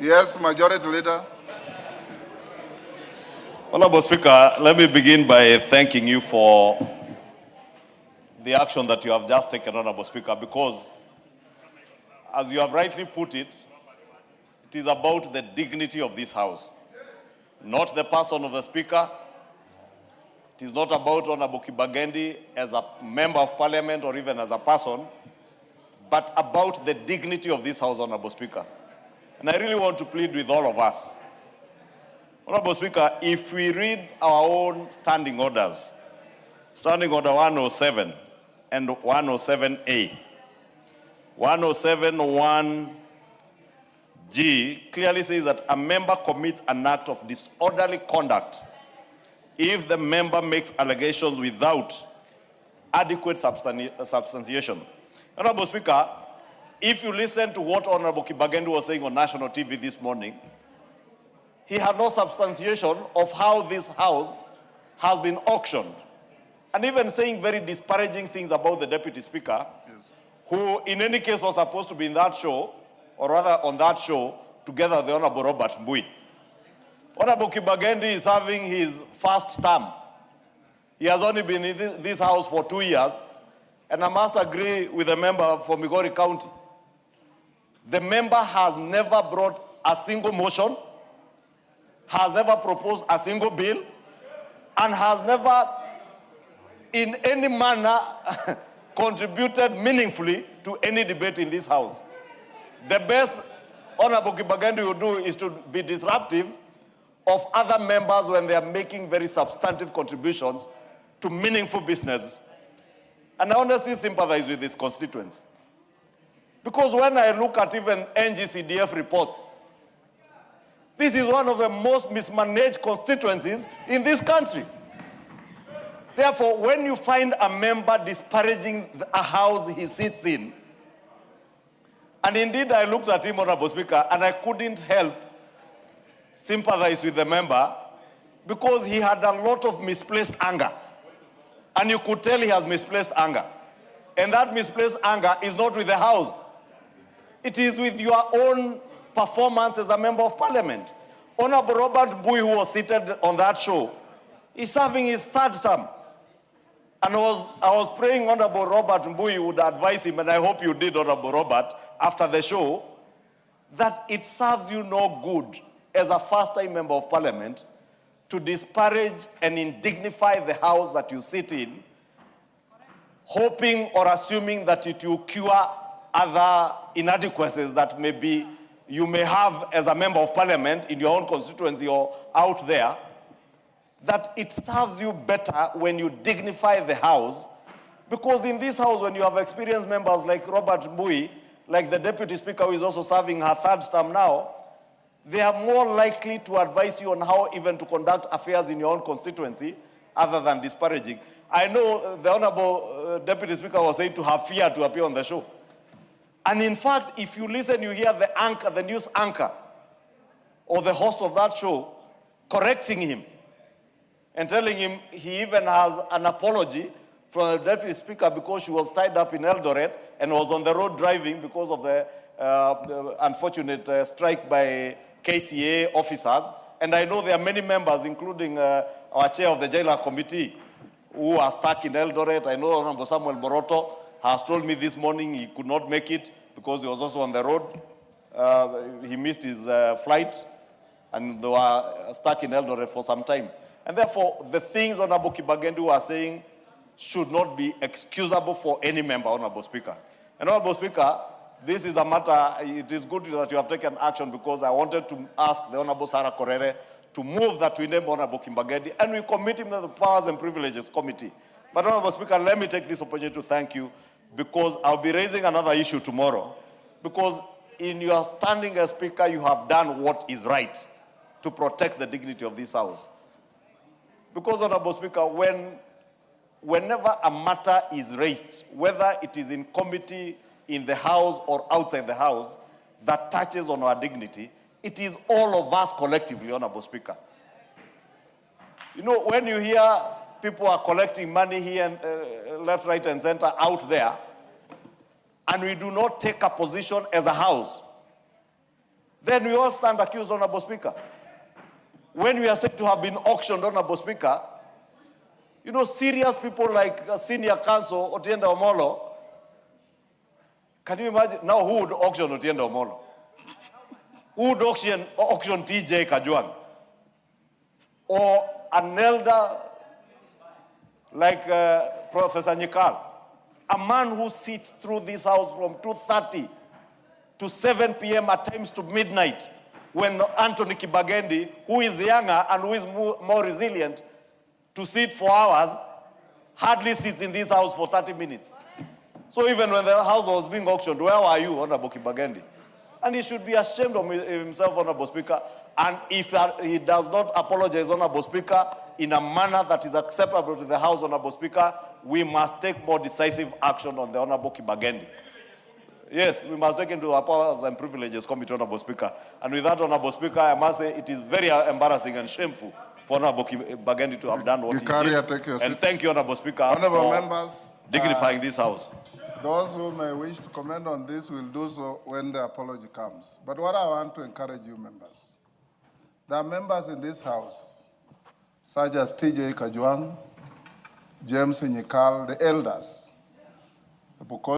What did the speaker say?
Yes, Majority Leader. Honorable Speaker, let me begin by thanking you for the action that you have just taken, Honorable Speaker, because as you have rightly put it, it is about the dignity of this House, not the person of the Speaker. It is not about Honorable Kibagendi as a member of Parliament or even as a person, but about the dignity of this House, Honorable Speaker. And I really want to plead with all of us. Honorable Speaker, if we read our own standing orders, Standing Order 107 and 107A, 107(1)G clearly says that a member commits an act of disorderly conduct if the member makes allegations without adequate substantiation. Honorable Speaker, if you listen to what Honorable Kibagendi was saying on national TV this morning, he had no substantiation of how this House has been auctioned, and even saying very disparaging things about the Deputy Speaker, yes, who in any case was supposed to be in that show, or rather on that show, together with the Honorable Robert Mbui. Honorable Kibagendi is having his first term. He has only been in this House for 2 years, and I must agree with the member for Migori County. The member has never brought a single motion, has never proposed a single bill, and has never in any manner contributed meaningfully to any debate in this House. The best Honorable Kibagendi will do is to be disruptive of other members when they are making very substantive contributions to meaningful business. And I honestly sympathize with his constituents. Because when I look at even NGCDF reports, this is one of the most mismanaged constituencies in this country. Therefore, when you find a member disparaging a House he sits in, and indeed I looked at him, Honorable Speaker, and I couldn't help sympathize with the member because he had a lot of misplaced anger. And you could tell he has misplaced anger. And that misplaced anger is not with the House. It is with your own performance as a member of Parliament. Honorable Robert Mbui, who was seated on that show, is serving his third term. And I was praying Honorable Robert Mbui would advise him, and I hope you did, Honorable Robert, after the show, that it serves you no good as a first-time member of Parliament to disparage and indignify the House that you sit in, hoping or assuming that it will cure other inadequacies that maybe you may have as a member of Parliament in your own constituency or out there, that it serves you better when you dignify the House. Because in this House, when you have experienced members like Robert Mbui, like the Deputy Speaker who is also serving her third term now, they are more likely to advise you on how even to conduct affairs in your own constituency other than disparaging. I know the Honorable Deputy Speaker was saying to have fear to appear on the show. And in fact, if you listen, you hear the anchor, the news anchor, or the host of that show correcting him and telling him he even has an apology from the Deputy Speaker because she was tied up in Eldoret and was on the road driving because of the unfortunate strike by KCA officers. And I know there are many members, including our chair of the Jailer Committee, who are stuck in Eldoret. I know Honorable Samuel Boroto has told me this morning he could not make it because he was also on the road. He missed his flight, and they were stuck in Eldoret for some time. And therefore, the things Honorable Kibagendi was saying should not be excusable for any member, Honorable Speaker. And Honorable Speaker, this is a matter, it is good that you have taken action because I wanted to ask the Honorable Sarah Korere to move that we name Honorable Kibagendi and we commit him to the Powers and Privileges Committee. But Honorable Speaker, let me take this opportunity to thank you because I'll be raising another issue tomorrow. Because in your standing as Speaker, you have done what is right to protect the dignity of this House. Because, Honorable Speaker, whenever a matter is raised, whether it is in committee, in the House, or outside the House, that touches on our dignity, it is all of us collectively, Honorable Speaker. You know, when you hear people are collecting money here and left, right, and center out there, and we do not take a position as a House then we all stand accused, Honorable Speaker. When we are said to have been auctioned, Honorable Speaker, you know, serious people like Senior Counsel Otiende Omolo, can you imagine? Now who would auction Otiende Omolo? Who would auction TJ Kajwang? Or an elder like Professor Nyikal, a man who sits through this house from 2:30 to 7 p.m. at times to midnight, when Anthony Kibagendi, who is younger and who is more resilient to sit for hours, hardly sits in this house for 30 minutes. So even when the house was being auctioned, where were you, Honorable Kibagendi? And he should be ashamed of himself, Honorable Speaker. And if he does not apologize, Honorable Speaker, in a manner that is acceptable to the House, Honorable Speaker, we must take more decisive action on the Honorable Kibagendi. Yes, we must take into our powers and privileges committee, Honorable Speaker. And with that, Honorable Speaker, I must say it is very embarrassing and shameful for Honorable Kibagendi to have done what he did. And thank you, Honorable Speaker, Honorable for members, dignifying this House. Those who may wish to comment on this will do so when the apology comes. But what I want to encourage you members, there are members in this House, such as TJ Kajwang, James Nyikal, the elders,